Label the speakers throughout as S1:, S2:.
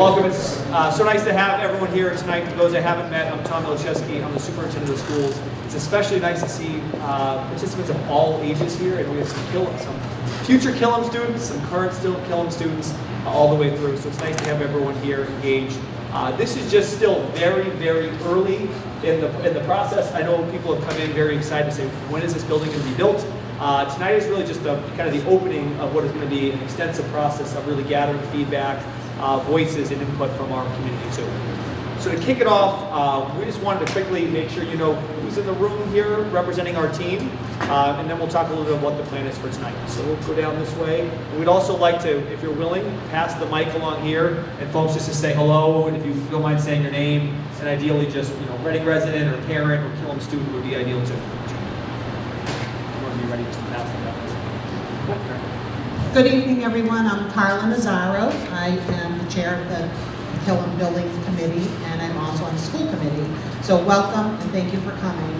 S1: Welcome. It's so nice to have everyone here tonight. For those I haven't met, I'm Tom Milcheski. I'm the superintendent of schools. It's especially nice to see participants of all ages here, and we have some future Killam students, some current still Killam students, all the way through. So it's nice to have everyone here engaged. This is just still very, very early in the process. I know people have come in very excited to say, when is this building going to be built? Tonight is really just kind of the opening of what is going to be an extensive process of really gathering feedback, voices, and input from our community too. So to kick it off, we just wanted to quickly make sure you know who's in the room here representing our team, and then we'll talk a little bit about what the plan is for tonight. So we'll go down this way. We'd also like to, if you're willing, pass the mic along here, and folks just to say hello, and if you don't mind saying your name, and ideally just Reading resident or parent or Killam student would be ideal too. Be ready just to pass them out.
S2: Good evening, everyone. I'm Carla Nazzaro. I am the chair of the Killam Building Committee, and I'm also on the school committee. So welcome, and thank you for coming.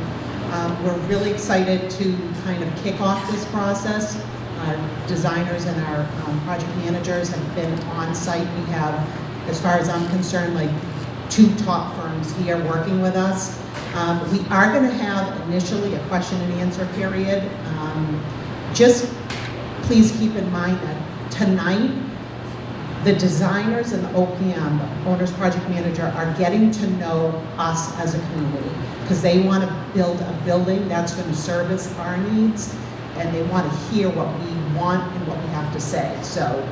S2: We're really excited to kind of kick off this process. Our designers and our project managers have been on site. We have, as far as I'm concerned, like 2 top firms here working with us. We are going to have initially a question and answer period. Just please keep in mind that tonight, the designers and the OPM, the Owner's Project Manager, are getting to know us as a community because they want to build a building that's going to service our needs, and they want to hear what we want and what we have to say. So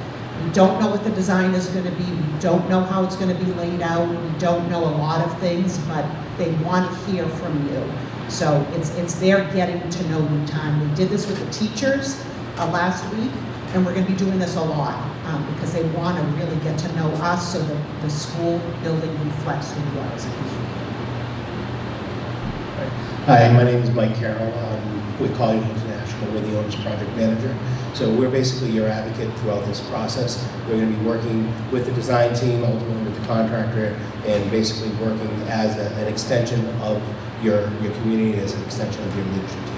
S2: we don't know what the design is going to be. We don't know how it's going to be laid out. We don't know a lot of things, but they want to hear from you. So it's their getting to know you time. We did this with the teachers last week, and we're going to be doing this a lot because they want to really get to know us so that the school building reflects who we are as a community.
S3: Hi, my name is Mike Carroll. I'm with College International. We're the Owner's Project Manager. So we're basically your advocate throughout this process. We're going to be working with the design team, ultimately with the contractor, and basically working as an extension of your community, as an extension of your leadership team.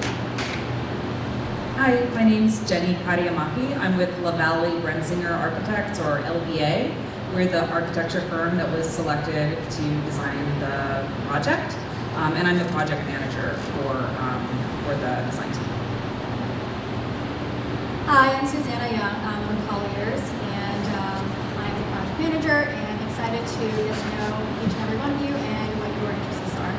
S4: Hi, my name's Jenny Padiamahi. I'm with LaValle Brenzinger Architects, or LBA. We're the architecture firm that was selected to design the project, and I'm the project manager for the design team.
S5: Hi, I'm Susanna Young. I'm with Colliers, and I'm the project manager, and excited to get to know each and every one of you and what your interests are.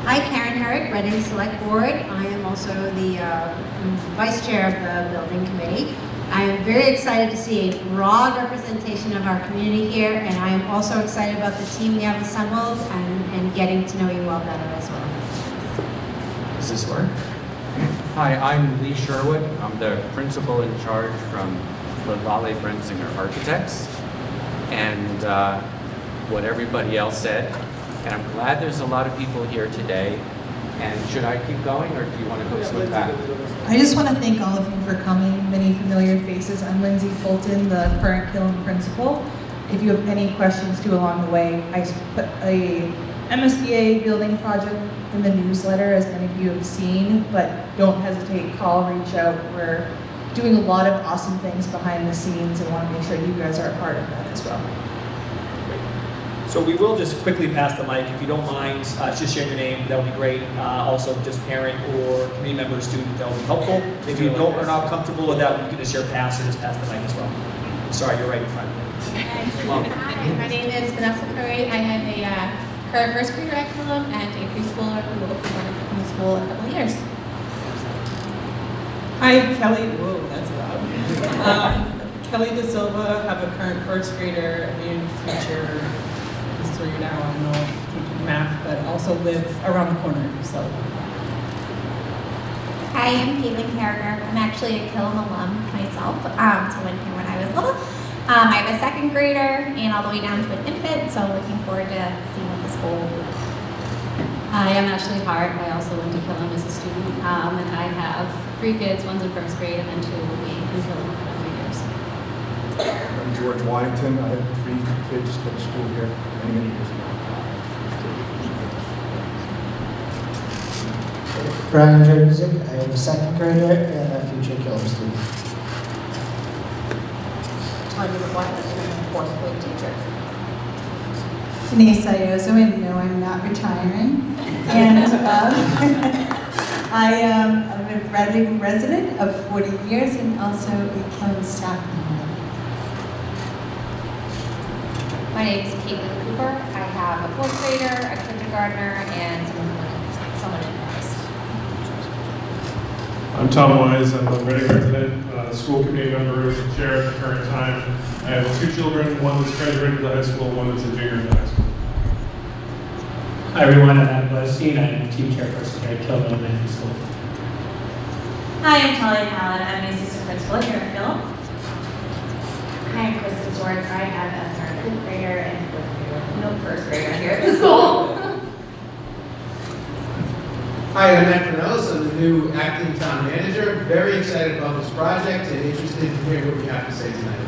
S6: Hi, Karen Herrick, Reading Select Board. I am also the vice chair of the building committee. I am very excited to see a broad representation of our community here, and I am also excited about the team we have assembled and getting to know you all better as well.
S7: Does this work? Hi, I'm Lee Sherwood. I'm the principal in charge from LaValle Brenzinger Architects, and what everybody else said. And I'm glad there's a lot of people here today. And should I keep going, or do you want to go swing back?
S8: I just want to thank all of you for coming. Many familiar faces. I'm Lindsay Fulton, the current Killam principal. If you have any questions too along the way, I put a MSBA building project in the newsletter, as many of you have seen, but don't hesitate, call, reach out. We're doing a lot of awesome things behind the scenes and want to make sure you guys are a part of that as well.
S1: So we will just quickly pass the mic, if you don't mind, just sharing your name, that would be great. Also, just parent or community member, student, that would be helpful. If you are not comfortable with that, you can just share pass or just pass the mic as well. Sorry, you're right in front.
S9: Hi, my name is Vanessa Curry. I am a current first grader at Killam and a preschooler who will be going to school in a couple of years.
S10: Hi, Kelly. Whoa, that's loud. Kelly De Silva. I'm a current first grader and teacher. History now. I don't know, teaching math, but also live around the corner. So.
S11: Hi, I'm Caitlin Carragher. I'm actually a Killam alum myself. So went here when I was little. I'm a second grader and all the way down to an infant. So looking forward to seeing what the school will do.
S12: Hi, I'm Ashley Hart. I also went to Killam as a student, and I have 3 kids. One's in first grade, and then 2 will be in Killam for 3 years.
S13: I'm George Waddington. I have 3 kids go to school here many years ago.
S14: Brian Jerzyk. I am a second grader and a future Killam student.
S2: Tanya McGuire.
S11: fourth grade teacher.
S15: Denise Ioso, and no, I'm not retiring. And I am a Reading resident of 40 years and also a Killam staff member.
S11: My name is Caitlin Cooper. I have a fourth grader, a kindergartner, and someone in Christ.
S16: I'm Tom Wise. I'm a Reading resident, school committee member, chair at the current time. I have 2 children, one that's graduated high school, one that's a junior in high school.
S17: Hi everyone, I'm Adam Blestein. I'm team chairperson here at Killam Elementary School.
S18: Hi, I'm Talia Allen. I'm the assistant principal here at Killam.
S19: Hi, I'm Kristen Swords. I have a fifth grader and first grader here at the school.
S20: Hi, I'm Matt Cornelis. I'm the new acting town manager. Very excited about this project and interested to hear what we have to say tonight.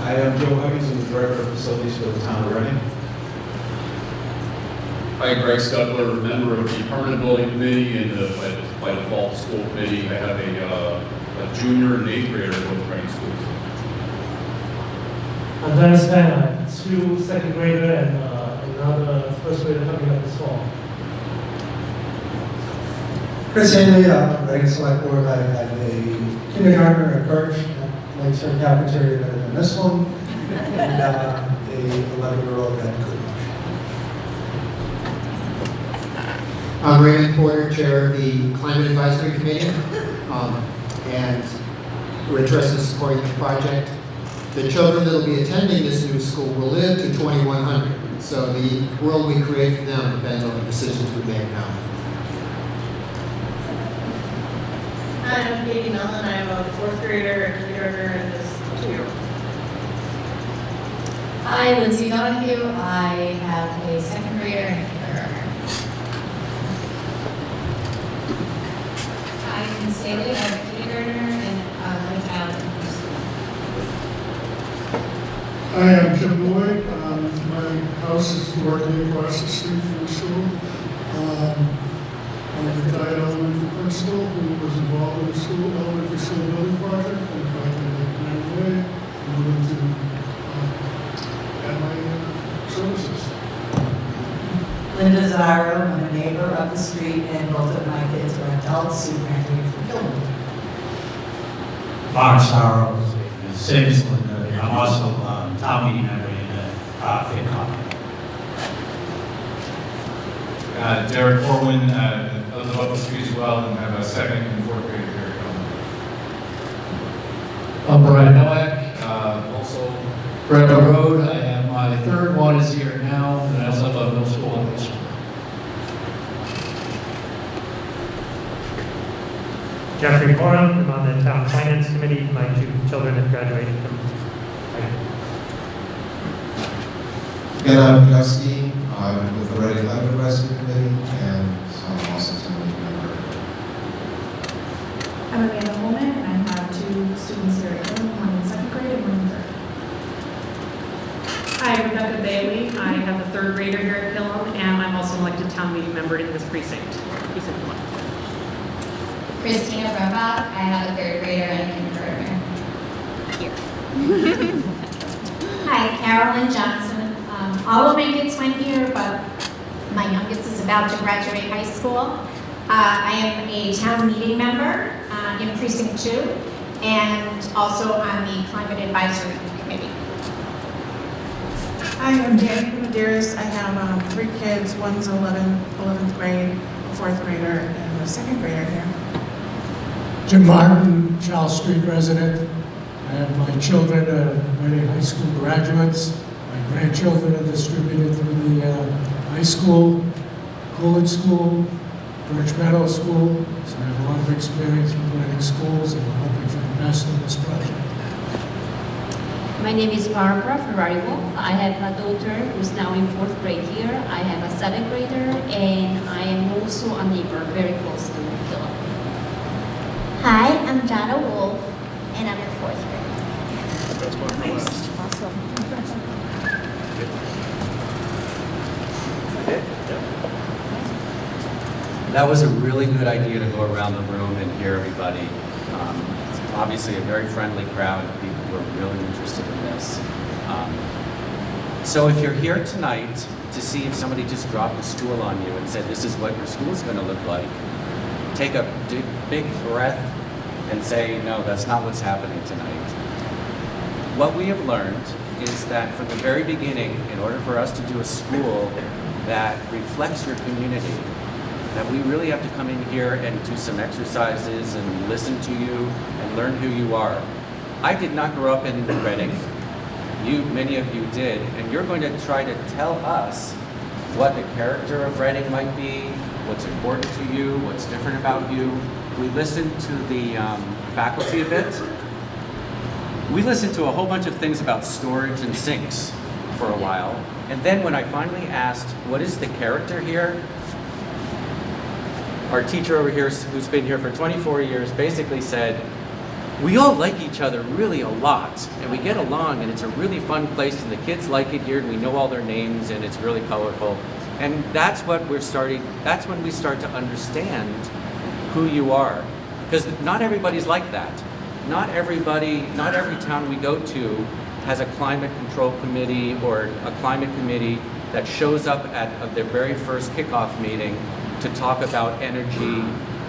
S21: Hi, I'm Joe Huggins. I'm the director of facilities for the town of Reading.
S22: Hi, Greg Stuckler, member of the permanent building committee and the by default school committee. I have a junior and 8th grader in both Reading schools.
S17: I'm Dennis Van. I have 2 second grader and another first grader coming up this fall.
S14: Chris Haley, Reading Select Board. I had a kindergartner at Birch, at Lakeshore Cafeteria better than this one, and a 11-year-old at Coolidge.
S23: I'm Raymond Porter, chair of the Climate Advisory Committee, and we're interested in supporting the project. The children that will be attending this new school will live to 2100, so the world we create for them depends on the decisions we make now.
S24: Hi, I'm Katie Mellon. I'm a fourth grader, a kindergartner, and this 2-year-old.
S25: Hi, Lindsay Donahue. I have a second grader and a kindergartner.
S26: Hi, I'm Staley. I'm a kindergartner and my child in preschool.
S27: Hi, I'm Kim Lloyd. My house is directly across the street from the school. I'm a retired elementary principal who was involved in the elementary school building project. And if I can make my way, I'm willing to add my services.
S28: Linda Zaro, I'm a neighbor up the street, and both of my kids are adults who graduated from Killam.
S29: Mark Sorrow, same as Linda. I'm also a town meeting member in the FinCom.
S30: Derek Corwin, I live up the street as well and have a second and fourth grader here at Killam.
S31: I'm Brian Nowak, also Rebel Road. I have my third one is here now, and I also have a middle school and high school.
S32: Jeffrey Corum, I'm on the Town Finance Committee. My 2 children have graduated from
S33: Again, I'm Gusty. I'm with the Reading 11 Advisory Committee, and I'm also a team member.
S34: I'm Amanda Holman, and I have 2 students here at Killam, one in 2nd grade and one in 3rd.
S35: Hi, Rebecca Bailey. I have a 3rd grader here at Killam, and I'm also an elected town meeting member in this precinct, precinct 1.
S11: Christina Brumbaugh. I have a 3rd grader and a kindergartner here. Hi, Carolyn Johnson. All of my kids went here, but my youngest is about to graduate high school. I am a town meeting member in precinct 2, and also on the Climate Advisory Committee.
S24: Hi, I'm Danica Medeiros. I have 3 kids. One's 11th grade, a 4th grader, and a 2nd grader here.
S27: Jim Martin, Charles Street resident. I have my children, Reading High School graduates. My grandchildren are distributed through the high school, Coolidge School, Birch Meadow School. So I have a lot of experience with Reading schools, and we're hoping for the best in this project.
S36: My name is Barbara Ferrari Wolf. I have a daughter who's now in 4th grade here. I have a 7th grader, and I am also a neighbor very close to Killam.
S11: Hi, I'm Jada Wolf, and I'm in 4th grade.
S30: That's one for last.
S11: Awesome.
S7: That was a really good idea to go around the room and hear everybody. obviously a very friendly crowd of people who are really interested in this. So if you're here tonight to see if somebody just dropped a school on you and said, this is what your school is going to look like, take a big breath and say, no, that's not what's happening tonight. What we have learned is that from the very beginning, in order for us to do a school that reflects your community, that we really have to come in here and do some exercises and listen to you and learn who you are. I did not grow up in Reading. Many of you did, and you're going to try to tell us what the character of Reading might be, what's important to you, what's different about you. We listened to the faculty a bit. We listened to a whole bunch of things about storage and sinks for a while, and then when I finally asked, what is the character here? Our teacher over here, who's been here for 24 years, basically said, we all like each other really a lot, and we get along, and it's a really fun place, and the kids like it here, and we know all their names, and it's really colorful. And that's when we start to understand who you are. Because not everybody's like that. Not every town we go to has a climate control committee or a climate committee that shows up at their very first kickoff meeting to talk about energy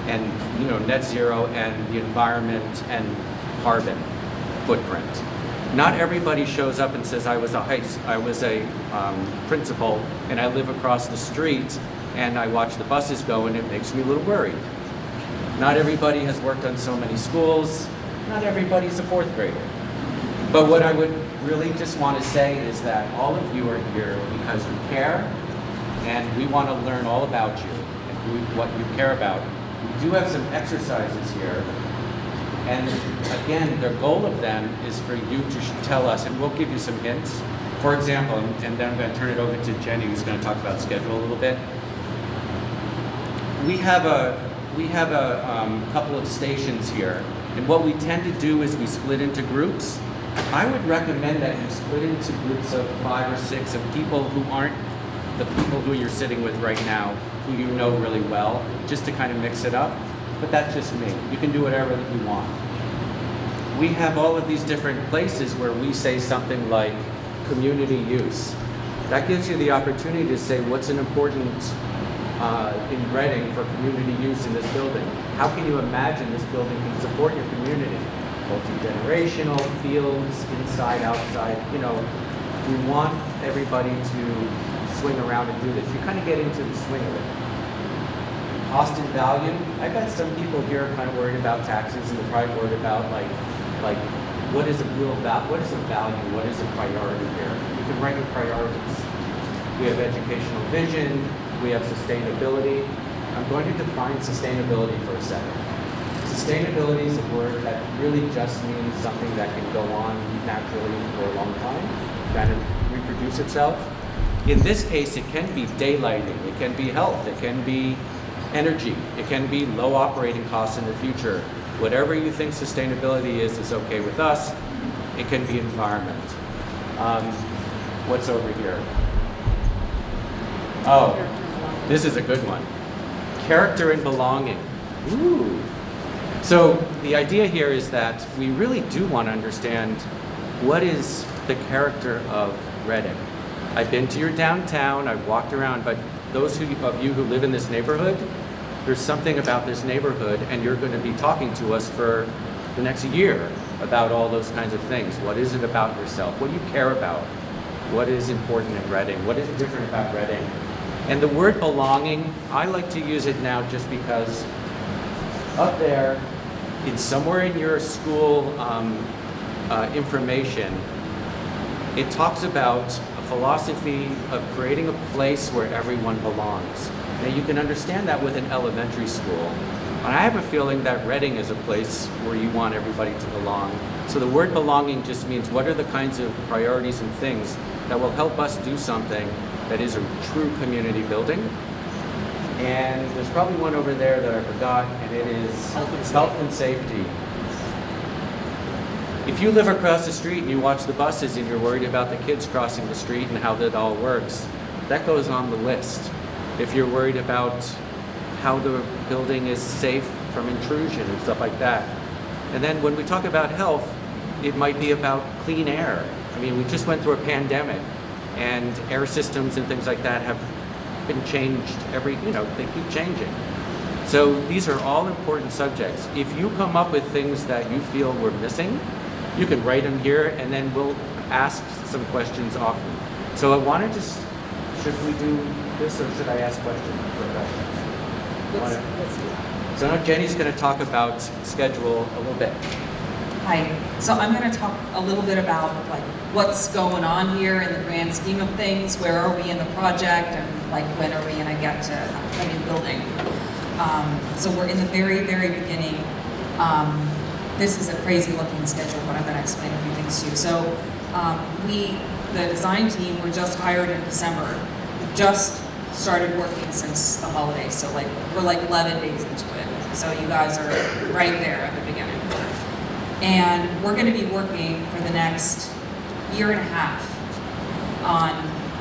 S7: and net zero and the environment and carbon footprint. Not everybody shows up and says, I was a principal and I live across the street and I watch the buses go and it makes me a little worried. Not everybody has worked on so many schools. Not everybody's a fourth grader. But what I would really just want to say is that all of you are here because you care and we want to learn all about you and what you care about. We do have some exercises here, and again, the goal of them is for you to tell us, and we'll give you some hints. For example, and then I'm going to turn it over to Jenny, who's going to talk about schedule a little bit. We have a couple of stations here, and what we tend to do is we split into groups. I would recommend that you split into groups of 5 or 6 of people who aren't the people who you're sitting with right now, who you know really well, just to kind of mix it up. But that's just me. You can do whatever that you want. We have all of these different places where we say something like community use. That gives you the opportunity to say what's an important in Reading for community use in this building. How can you imagine this building can support your community? Multi-generational, fields, inside, outside. We want everybody to swing around and do this. You kind of get into the swing of it. Cost and value. I bet some people here are kind of worried about taxes and they're probably worried about like what is a value, what is a priority here. You can write your priorities. We have educational vision, we have sustainability. I'm going to define sustainability for a second. Sustainability is a word that really just means something that can go on naturally for a long time, kind of reproduce itself. In this case, it can be daylighting, it can be health, it can be energy, it can be low operating costs in the future. Whatever you think sustainability is okay with us. It can be environment. What's over here? Oh, this is a good one. Character and belonging. Ooh. So the idea here is that we really do want to understand what is the character of Reading. I've been to your downtown, I've walked around, but those of you who live in this neighborhood, there's something about this neighborhood, and you're going to be talking to us for the next year about all those kinds of things. What is it about yourself? What do you care about? What is important in Reading? What is different about Reading? And the word belonging, I like to use it now just because up there, it's somewhere in your school information, it talks about a philosophy of creating a place where everyone belongs. Now you can understand that with an elementary school. And I have a feeling that Reading is a place where you want everybody to belong. So the word belonging just means what are the kinds of priorities and things that will help us do something that is a true community building. And there's probably one over there that I forgot, and it is health and safety. If you live across the street and you watch the buses and you're worried about the kids crossing the street and how that all works, that goes on the list. If you're worried about how the building is safe from intrusion and stuff like that, And then when we talk about health, it might be about clean air. I mean, we just went through a pandemic, and air systems and things like that have been changed they keep changing. So these are all important subjects. If you come up with things that you feel we're missing, you can write them here, and then we'll ask some questions often. So I wanted to, should we do this, or should I ask questions?
S1: Let's do that.
S7: So now Jenny's going to talk about schedule a little bit.
S1: Hi. So I'm going to talk a little bit about like what's going on here in the grand scheme of things. Where are we in the project, and like when are we going to get to a new building? So we're in the very, very beginning. This is a crazy looking schedule, but I'm going to explain a few things to you. So the design team, were just hired in December. We just started working since the holidays. So like we're like 11 days into it. So you guys are right there at the beginning. And we're going to be working for the next year and a half on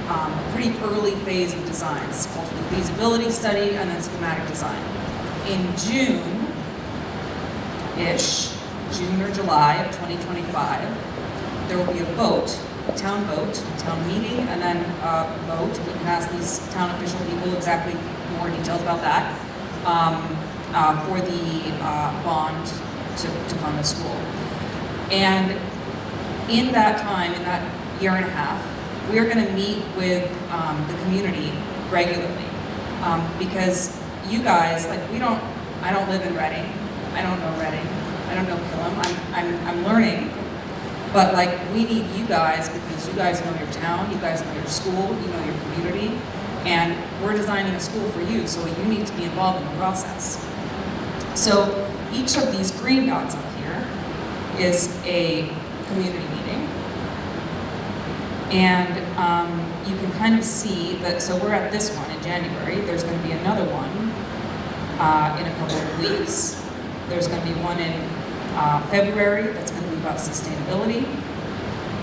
S1: a pretty early phase of designs, called the feasibility study and then schematic design. In June or July of 2025, there will be a vote, a town meeting, and then a vote. You can ask these town official people exactly more details about that, for the bond to fund the school. And in that time, in that year and a half, we are going to meet with the community regularly, because you guys, like I don't live in Reading, I don't know Reading, I don't know Killam, I'm learning, but like we need you guys, because you guys know your town, you guys know your school, you know your community, and we're designing a school for you, so you need to be involved in the process. So each of these green dots up here is a community meeting. And you can kind of see that, so we're at this one in January. There's going to be another one in a couple of weeks. There's going to be one in February that's going to be about sustainability.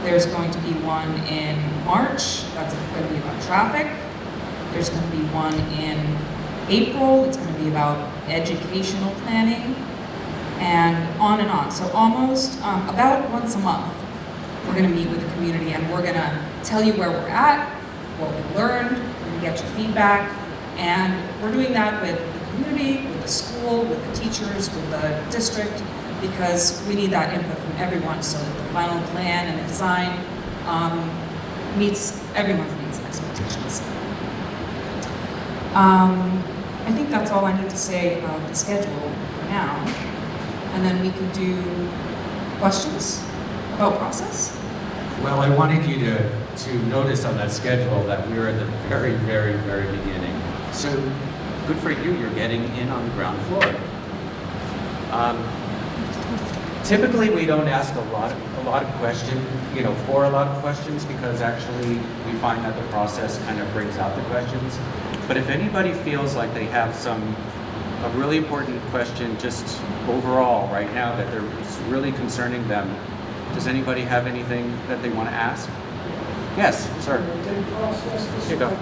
S1: There's going to be one in March that's going to be about traffic. There's going to be one in April. It's going to be about educational planning, and on. So almost about once a month, we're going to meet with the community, and we're going to tell you where we're at, what we learned, we're going to get your feedback, and we're doing that with the community, with the school, with the teachers, with the district, because we need that input from everyone so that the final plan and the design meets everyone's needs and expectations. I think that's all I need to say about the schedule for now. And then we could do questions about process.
S7: Well, I wanted you to notice on that schedule that we're at the very, very, very beginning. So good for you, you're getting in on the ground floor. Typically, we don't ask a lot of questions, for a lot of questions, because actually we find that the process kind of brings out the questions. But if anybody feels like they have a really important question just overall right now that is really concerning them, does anybody have anything that they want to ask? Yes, sir. Here you go. Go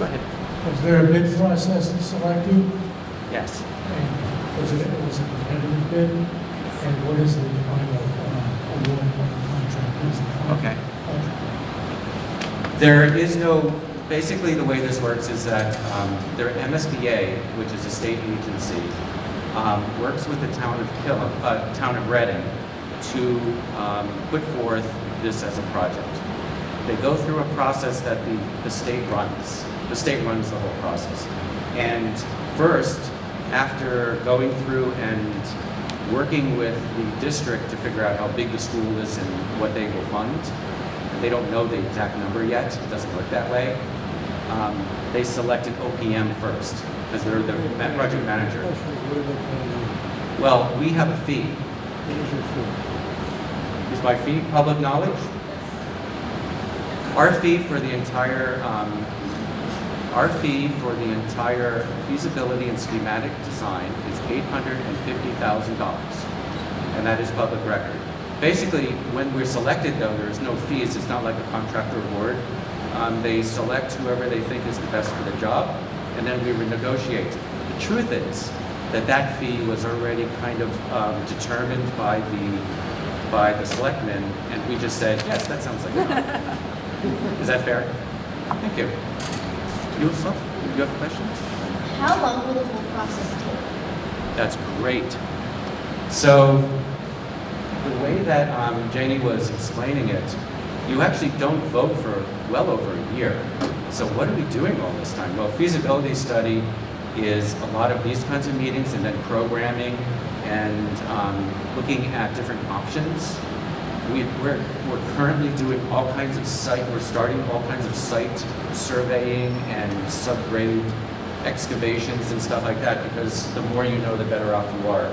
S7: ahead.
S27: Was there a bid process to select you?
S7: Yes.
S27: And was it a competitive bid? And what is the final award of the contract? What is the final
S7: Okay.
S27: contract?
S7: There is no, basically the way this works is that their MSBA, which is a state agency, works with the town of Killam, town of Reading, to put forth this as a project. They go through a process that the state runs. The state runs the whole process. And first, after going through and working with the district to figure out how big the school is and what they will fund, they don't know the exact number yet, it doesn't work that way. They selected OPM first, because they're the project manager. Well, we have a fee.
S27: What is your fee?
S7: Is my fee public knowledge? Our fee for the entire feasibility and schematic design is $850,000, and that is public record. Basically, when we're selected, though, there's no fees. It's not like a contractor award. They select whoever they think is the best for the job, and then we renegotiate. The truth is, that fee was already kind of determined by the selectmen, and we just said, yes, that sounds like enough. Is that fair? Thank you. You have questions?
S11: How long will the whole process take?
S7: That's great. So the way that Janie was explaining it, you actually don't vote for well over a year. So what are we doing all this time? Well, feasibility study is a lot of these kinds of meetings and then programming and looking at different options. We're currently doing all kinds of we're starting all kinds of site surveying and subgrade excavations and stuff like that, because the more you know, the better off you are.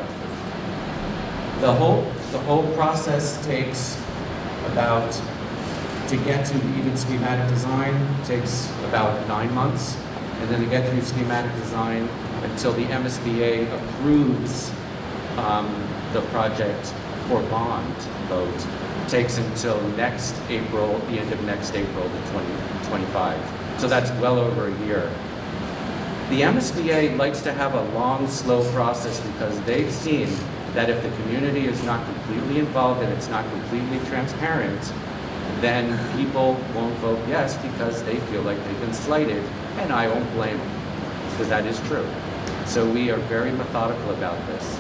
S7: The whole process takes about, to get to even schematic design, takes about 9 months. And then to get through schematic design until the MSBA approves the project for bond vote, takes until next April, the end of next April, the 2025. So that's well over a year. The MSBA likes to have a long, slow process because they've seen that if the community is not completely involved and it's not completely transparent, then people won't vote yes because they feel like they've been slighted, and I won't blame them, because that is true. So we are very methodical about this.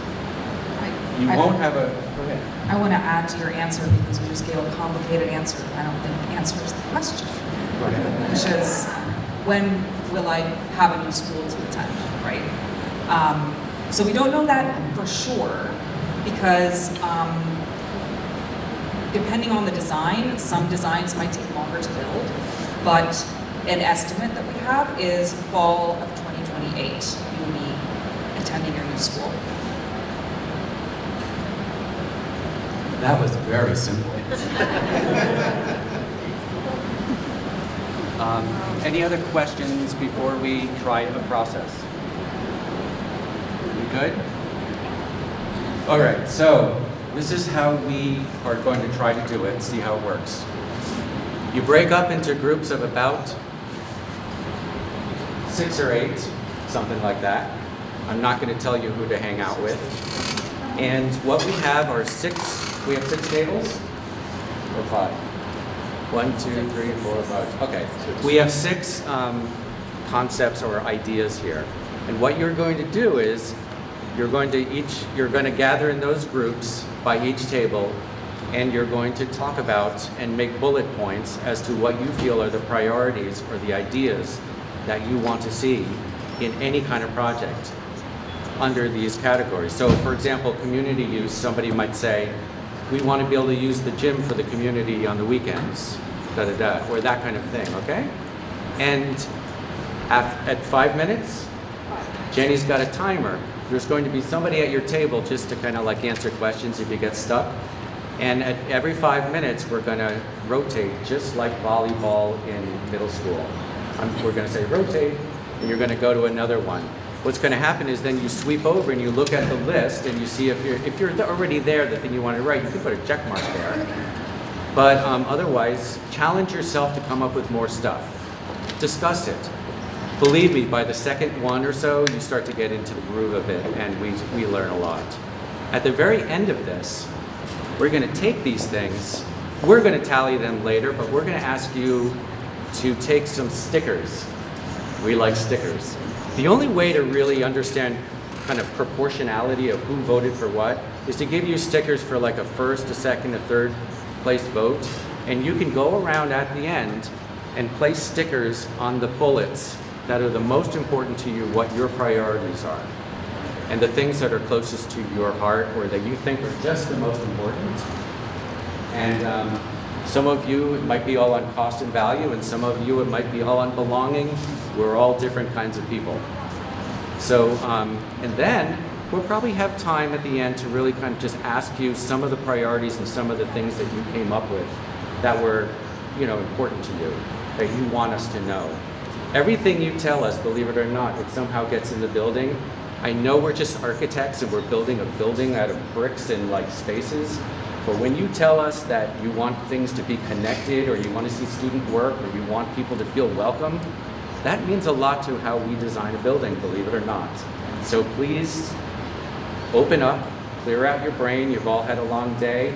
S7: You won't have a, go ahead.
S1: I want to add to your answer because you just gave a complicated answer. I don't think answers the question, which is, when will I have a new school to attend, right? So we don't know that for sure because depending on the design, some designs might take longer to build, but an estimate that we have is fall of 2028, you will be attending your new school.
S7: That was very simple. Any other questions before we try a process? We good? All right, so this is how we are going to try to do it, see how it works. You break up into groups of about 6 or 8, something like that. I'm not going to tell you who to hang out with. And what we have are 6, we have 6 tables? Or 5? 1, 2, 3, 4, 5. Okay. We have 6 concepts or ideas here. And what you're going to do is you're going to gather in those groups by each table, and you're going to talk about and make bullet points as to what you feel are the priorities or the ideas that you want to see in any kind of project under these categories. So for example, community use, somebody might say, we want to be able to use the gym for the community on the weekends, da-da-da, or that kind of thing, okay? And at 5 minutes, Jenny's got a timer. There's going to be somebody at your table just to kind of like answer questions if you get stuck. And at every 5 minutes, we're going to rotate, just like volleyball in middle school. We're going to say rotate, and you're going to go to another one. What's going to happen is then you sweep over and you look at the list and you see if you're already there, the thing you want to write, you can put a check mark there. But otherwise, challenge yourself to come up with more stuff. Discuss it. Believe me, by the second one or so, you start to get into the groove of it, and we learn a lot. At the very end of this, we're going to take these things, we're going to tally them later, but we're going to ask you to take some stickers. We like stickers. The only way to really understand kind of proportionality of who voted for what is to give you stickers for like a first, a second, a third place vote, and you can go around at the end and place stickers on the bullets that are the most important to you, what your priorities are, and the things that are closest to your heart or that you think are just the most important. And some of you, it might be all on cost and value, and some of you, it might be all on belonging. We're all different kinds of people. So, and then we'll probably have time at the end to really kind of just ask you some of the priorities and some of the things that you came up with that were, important to you, that you want us to know. Everything you tell us, believe it or not, it somehow gets in the building. I know we're just architects and we're building a building out of bricks and like spaces, but when you tell us that you want things to be connected, or you want to see student work, or you want people to feel welcome, that means a lot to how we design a building, believe it or not. so please open up, clear out your brain. You've all had a long day.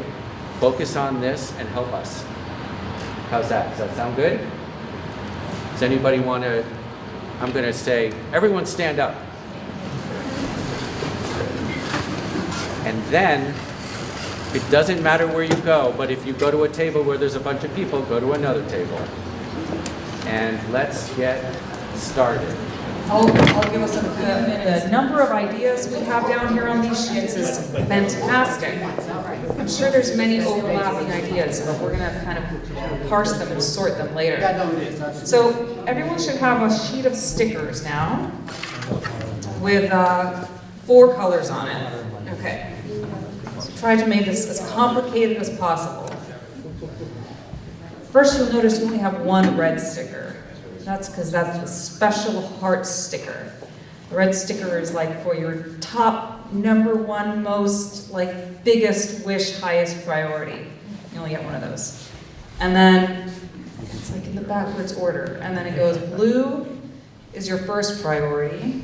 S7: Focus on this and help us. How's that? Does that sound good? Does anybody want to? I'm going to say, everyone stand up. And then, it doesn't matter where you go, but if you go to a table where there's a bunch of people, go to another table. And let's get started.
S1: I'll give us the number of ideas we have down here on these sheets is fantastic. I'm sure there's many overlapping ideas, but we're going to kind of parse them and sort them later. So everyone should have a sheet of stickers now with 4 colors on it. Okay. So try to make this as complicated as possible. First, you'll notice you only have 1 red sticker. That's because that's the special heart sticker. The red sticker is like for your top, #1, most, like, biggest wish, highest priority. You only get 1 of those. And then, it's like in the backwards order. And then it goes, blue is your first priority.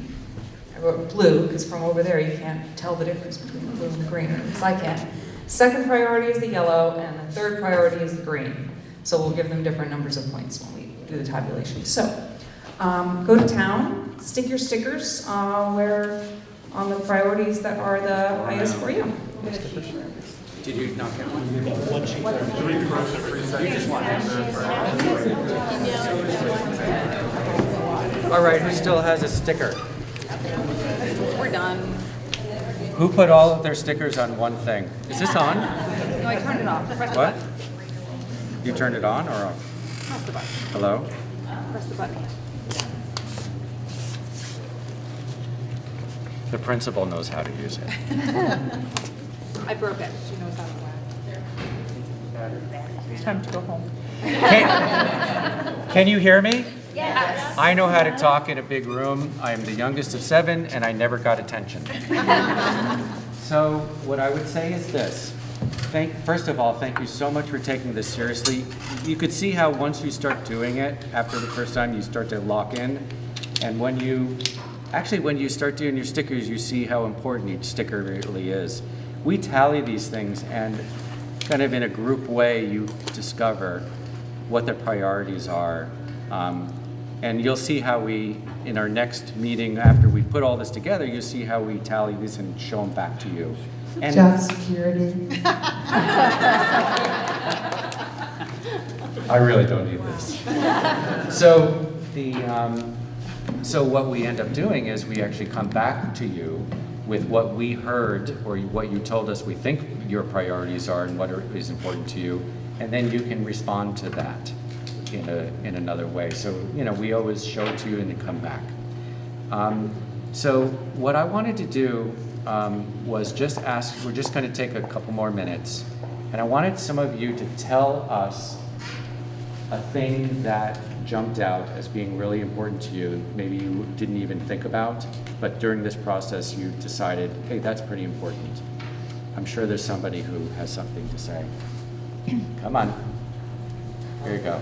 S1: I wrote blue, because from over there you can't tell the difference between the blue and the green, or at least I can. Second priority is the yellow, and the third priority is the green. So we'll give them different numbers of points when we do the tabulation. So, go to town, stick your stickers where on the priorities that are the highest for you.
S7: Did you not get one?
S1: You just want
S7: All right, who still has a sticker?
S1: We're done.
S7: Who put all of their stickers on one thing? Is this on?
S1: No, I turned it off. Press the
S7: What?
S1: button.
S7: You turned it on or off?
S1: Press the button.
S7: Hello?
S1: Press the button.
S7: The principal knows how to use it.
S1: I broke it. She knows how to It's time to go home.
S7: Can you hear me?
S1: Yes.
S7: I know how to talk in a big room. I am the youngest of 7, and I never got attention. So what I would say is this. First of all, thank you so much for taking this seriously. You could see how once you start doing it, after the first time, you start to lock in. And when you start doing your stickers, you see how important each sticker really is. We tally these things, and kind of in a group way, you discover what the priorities are. And you'll see how we, in our next meeting, after we put all this together, you'll see how we tally these and show them back to you. And
S28: Job security.
S7: I really don't need this. So what we end up doing is we actually come back to you with what we heard or what you told us we think your priorities are and what is important to you, and then you can respond to that in another way. So we always show it to you and then come back. So what I wanted to do was just ask, we're just going to take a couple more minutes, and I wanted some of you to tell us a thing that jumped out as being really important to you, maybe you didn't even think about, but during this process you decided, hey, that's pretty important. I'm sure there's somebody who has something to say. Come on. Here you go.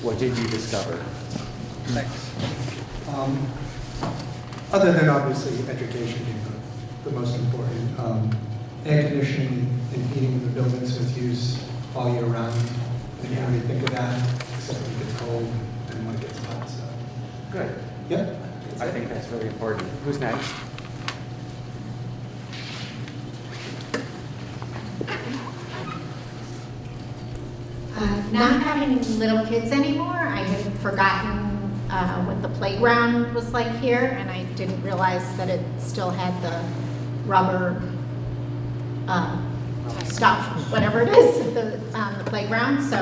S7: What did you discover?
S14: Thanks. Other than obviously education being the most important, air conditioning and heating in the buildings is used all year round. And you don't really think of that, except when it gets cold and when it gets hot, so.
S7: Good.
S14: Yep.
S7: I think that's really important. Who's next?
S11: Not having little kids anymore, I had forgotten what the playground was like here, and I didn't realize that it still had the rubber stuff, whatever it is, the playground. So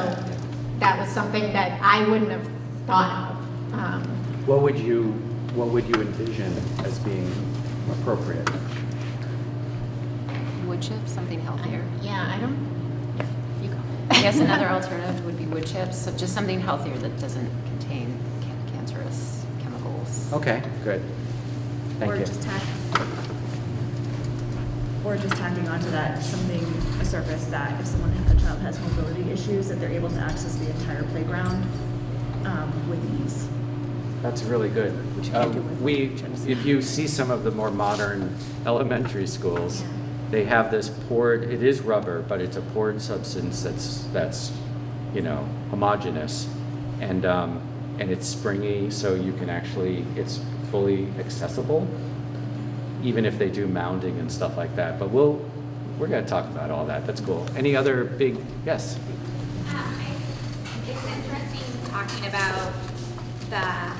S11: that was something that I wouldn't have thought of.
S7: What would you envision as being appropriate?
S25: Wood chips, something healthier.
S11: Yeah, I don't.
S25: I guess another alternative would be wood chips, so just something healthier that doesn't contain cancerous chemicals.
S7: Okay, good. Thank
S34: Or
S7: you.
S34: just tacking onto that, a surface that if a child has mobility issues, that they're able to access the entire playground with ease.
S7: That's really good. If you see some of the more modern elementary schools, they have this poured, it is rubber, but it's a poured substance that's homogeneous, and it's springy, so you can actually, it's fully accessible, even if they do mounding and stuff like that. But we're going to talk about all that. That's cool. Any other big, yes?
S11: It's interesting talking about the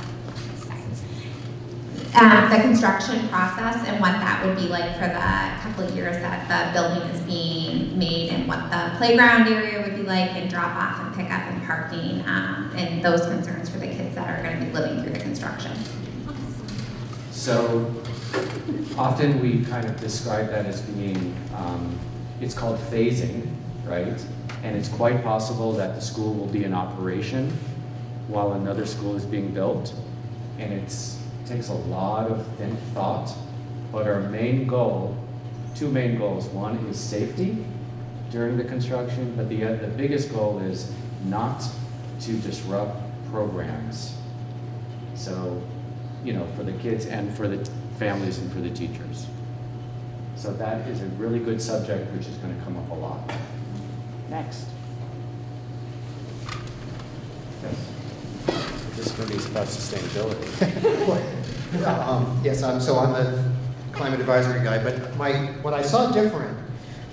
S11: construction process and what that would be like for the couple of years that the building is being made, and what the playground area would be like, and drop off and pick up and parking, and those concerns for the kids that are going to be living through the construction.
S7: So often we kind of describe that as being, it's called phasing, right? And it's quite possible that the school will be in operation while another school is being built. And it takes a lot of thought, but our main goal, two main goals. One is safety during the construction, but the biggest goal is not to disrupt programs. So, for the kids and for the families and for the teachers. So that is a really good subject, which is going to come up a lot. Next. Yes. This is going to be about sustainability.
S23: Yes, I'm the climate advisory guy, but what I saw different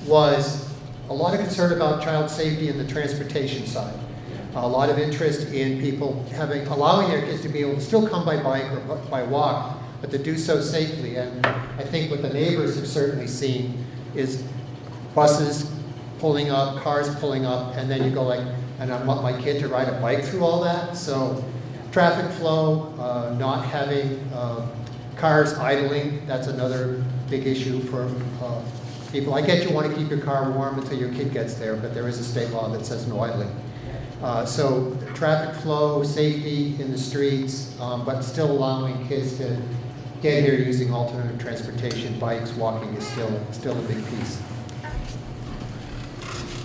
S23: was a lot of concern about child safety in the transportation side. A lot of interest in people allowing their kids to be able to still come by bike or by walk, but to do so safely. And I think what the neighbors have certainly seen is buses pulling up, cars pulling up, and then you go and I want my kid to ride a bike through all that. So traffic flow, not having cars idling, that's another big issue for people. I get you want to keep your car warm until your kid gets there, but there is a state law that says no idling. So traffic flow, safety in the streets, but still allowing kids to get here using alternative transportation, bikes, walking is still a big piece.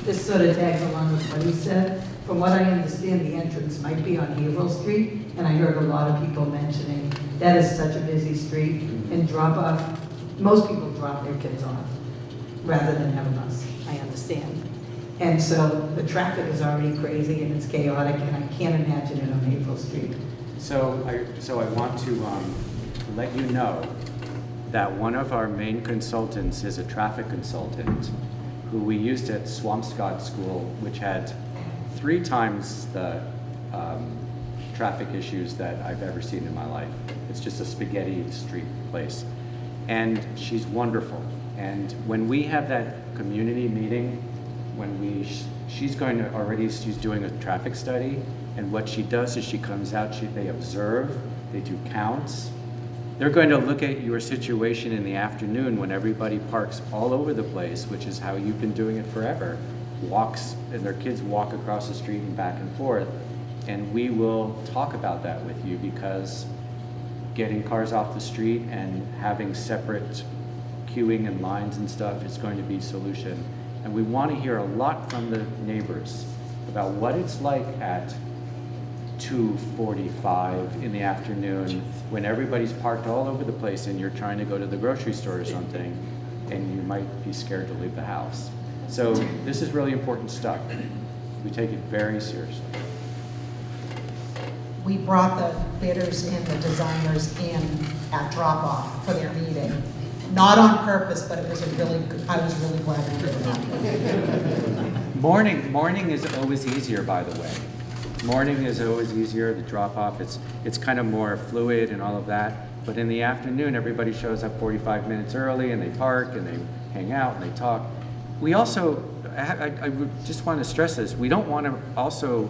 S28: This sort of tags along with what he said. From what I understand, the entrance might be on Haverhill Street, and I heard a lot of people mentioning that is such a busy street, and most people drop their kids off rather than have a bus, I understand. And so the traffic is already crazy and it's chaotic, and I can't imagine it on Haverhill Street.
S7: So I want to let you know that one of our main consultants is a traffic consultant who we used at Swampscott School, which had 3 times the traffic issues that I've ever seen in my life. It's just a spaghetti street place. And she's wonderful. And when we have that community meeting, she's doing a traffic study, and what she does is she comes out, they observe, they do counts. They're going to look at your situation in the afternoon when everybody parks all over the place, which is how you've been doing it forever. And their kids walk across the street and back and forth. And we will talk about that with you, because getting cars off the street and having separate queuing and lines and stuff is going to be a solution. And we want to hear a lot from the neighbors about what it's like at 2:45 in the afternoon when everybody's parked all over the place and you're trying to go to the grocery store or something, and you might be scared to leave the house. So this is really important stuff. We take it very seriously.
S2: We brought the bidders and the designers in at drop-off for their meeting. Not on purpose, but it was I was really glad we did that.
S7: Morning is always easier, by the way. Morning is always easier, the drop-off, it's kind of more fluid and all of that. But in the afternoon, everybody shows up 45 minutes early, and they park, and they hang out, and they talk. We also, I would just want to stress this, we don't want to also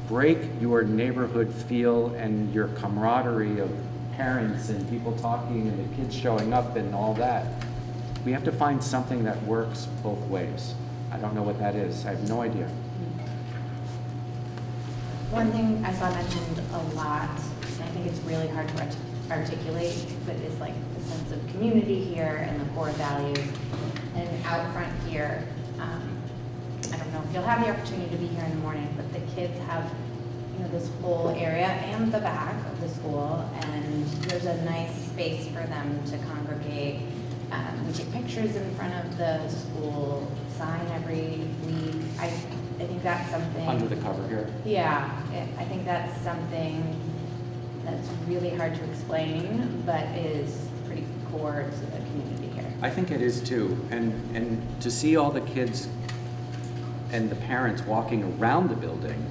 S7: break your neighborhood feel and your camaraderie of parents and people talking and the kids showing up and all that. We have to find something that works both ways. I don't know what that is. I have no idea.
S25: One thing I saw mentioned a lot, and I think it's really hard to articulate, but it's like the sense of community here and the core values. And out front here, I don't know if you'll have the opportunity to be here in the morning, but the kids have this whole area and the back of the school, and there's a nice space for them to congregate. We take pictures in front of the school sign every week. I think that's something.
S7: Under the cover here.
S25: Yeah, I think that's something that's really hard to explain, but is pretty core to the community here.
S7: I think it is too, and to see all the kids and the parents walking around the building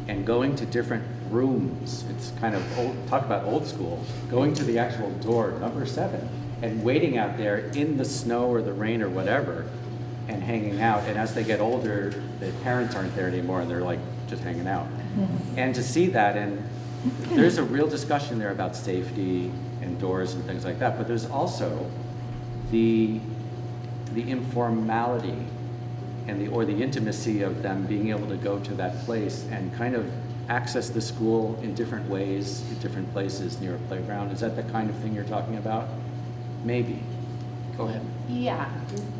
S7: and going to different rooms, it's kind of old, talk about old school, going to the actual door, number 7, and waiting out there in the snow or the rain or whatever, and hanging out. And as they get older, the parents aren't there anymore, and they're like just hanging out. And to see that, and there's a real discussion there about safety and doors and things like that, but there's also the informality and the intimacy of them being able to go to that place and kind of access the school in different ways, in different places near a playground. Is that the kind of thing you're talking about? Maybe. Go ahead.
S25: Yeah,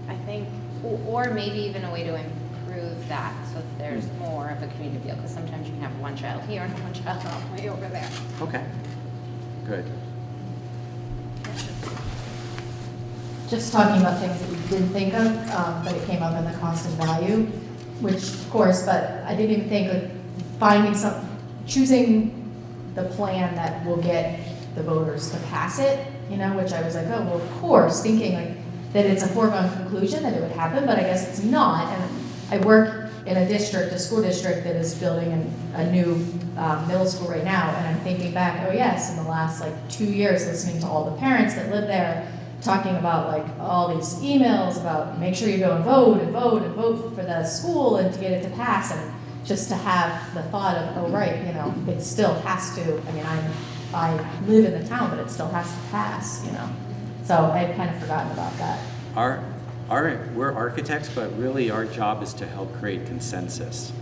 S25: I think, or maybe even a way to improve that so that there's more of a community feel, because sometimes you can have one child here and one child all the way over there.
S7: Okay, good.
S3: Just talking about things that we didn't think of, but it came up in the cost and value, which of course, but I didn't even think of choosing the plan that will get the voters to pass it, which I was like, oh, well, of course, thinking like that it's a foregone conclusion that it would happen, but I guess it's not. And I work in a school district that is building a new middle school right now, and I'm thinking back, oh yes, in the last 2 years, listening to all the parents that live there, talking about all these emails about make sure you go and vote and vote and vote for the school and to get it to pass, and just to have the thought of, oh right, it still has to, I live in the town, but it still has to pass, So I had kind of forgotten about that.
S7: We're architects, but really our job is to help create consensus.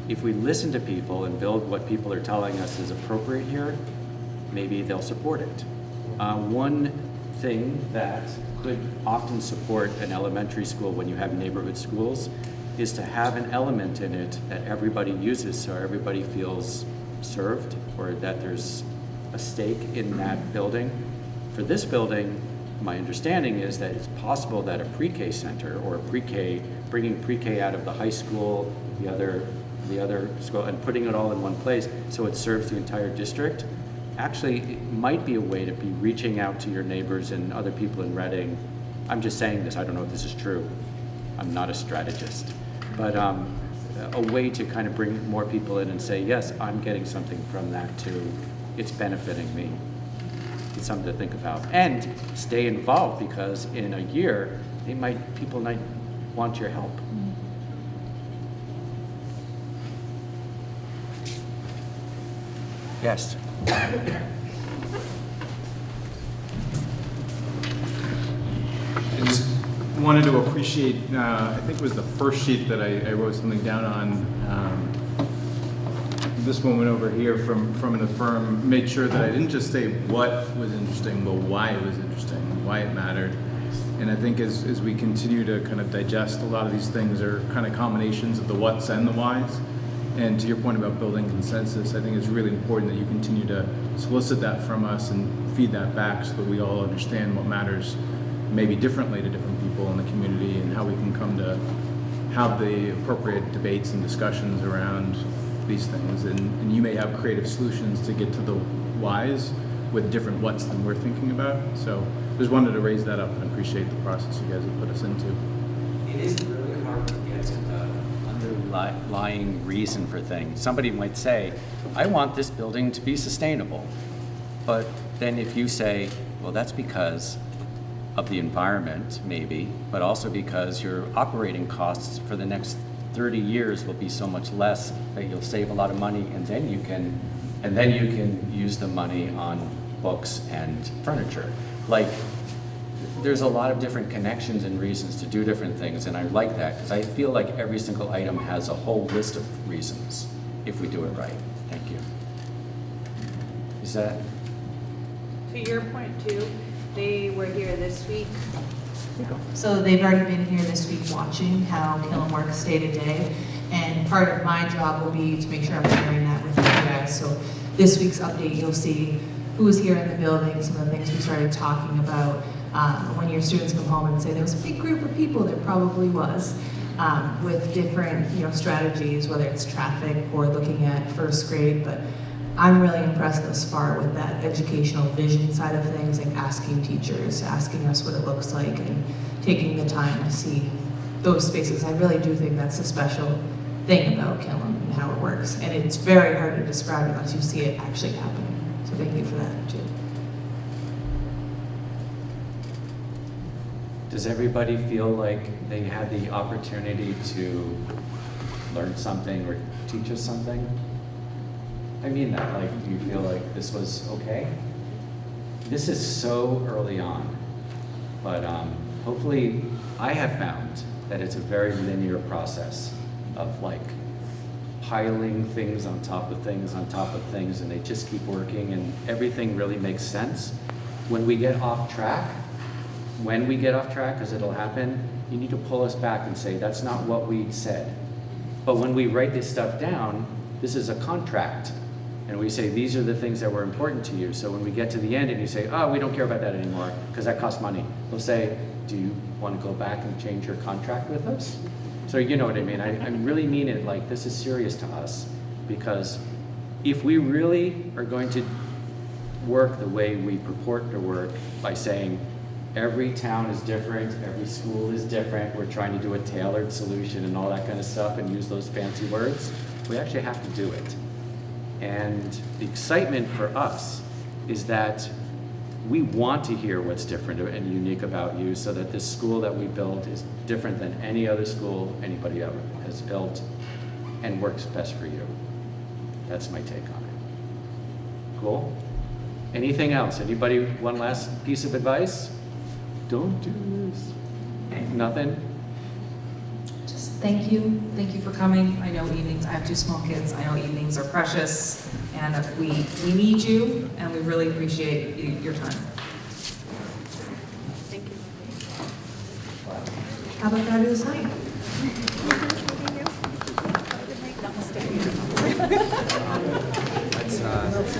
S7: If we listen to people and build what people are telling us is appropriate here, maybe they'll support it. One thing that could often support an elementary school when you have neighborhood schools is to have an element in it that everybody uses so everybody feels served, or that there's a stake in that building. For this building, my understanding is that it's possible that a pre-K center or a pre-K, bringing pre-K out of the high school, the other school, and putting it all in one place so it serves the entire district, actually it might be a way to be reaching out to your neighbors and other people in Reading. I'm just saying this, I don't know if this is true. I'm not a strategist. But a way to kind of bring more people in and say, yes, I'm getting something from that too. It's benefiting me. It's something to think about. And stay involved, because in a year, people might want your help. Yes.
S30: I just wanted to appreciate, I think it was the first sheet that I wrote something down on. This woman over here from the firm made sure that I didn't just say what was interesting, but why it was interesting, why it mattered. And I think as we continue to kind of digest a lot of these things are kind of combinations of the what's and the whys. And to your point about building consensus, I think it's really important that you continue to solicit that from us and feed that back so that we all understand what matters maybe differently to different people in the community, and how we can come to have the appropriate debates and discussions around these things. And you may have creative solutions to get to the whys with different what's than we're thinking about. So just wanted to raise that up and appreciate the process you guys have put us into.
S7: It is really hard to get to the underlying reason for things. Somebody might say, I want this building to be sustainable. But then if you say, well, that's because of the environment, maybe, but also because your operating costs for the next 30 years will be so much less that you'll save a lot of money, and then you can use the money on books and furniture. There's a lot of different connections and reasons to do different things, and I like that, because I feel like every single item has a whole list of reasons if we do it right. Thank you. Is that?
S25: To your point too, they were here this week
S4: So they've already been here this week watching how Killam works day to day, and part of my job will be to make sure I'm sharing that with you guys. So this week's update, you'll see who was here in the building, some of the things we started talking about. When your students come home and say there was a big group of people, there probably was, with different strategies, whether it's traffic or looking at first grade. But I'm really impressed thus far with that educational vision side of things, like asking teachers, asking us what it looks like, and taking the time to see those spaces. I really do think that's a special thing about Killam and how it works. And it's very hard to describe unless you see it actually happening. So thank you for that, too.
S7: Does everybody feel like they had the opportunity to learn something or teach us something? I mean that, like, do you feel like this was okay? This is so early on, but hopefully I have found that it's a very linear process of like piling things on top of things on top of things, and they just keep working and everything really makes sense. When we get off track, because it'll happen, you need to pull us back and say, that's not what we said. But when we write this stuff down, this is a contract. And we say, these are the things that were important to you. So when we get to the end and you say, oh, we don't care about that anymore because that costs money, they'll say, do you want to go back and change your contract with us? So you know what I mean. I really mean it like this is serious to us, because if we really are going to work the way we purport to work by saying every town is different, every school is different, we're trying to do a tailored solution and all that kind of stuff and use those fancy words, we actually have to do it. And the excitement for us is that we want to hear what's different and unique about you, so that this school that we built is different than any other school anybody ever has built and works best for you. That's my take on it. Cool? Anything else? Anybody, one last piece of advice? Don't do this. Nothing?
S1: Just thank you for coming. I know evenings, I have 2 small kids, I know evenings are precious, and we need you, and we really appreciate your time.
S35: Thank you.
S1: Have a fabulous night.
S7: Let's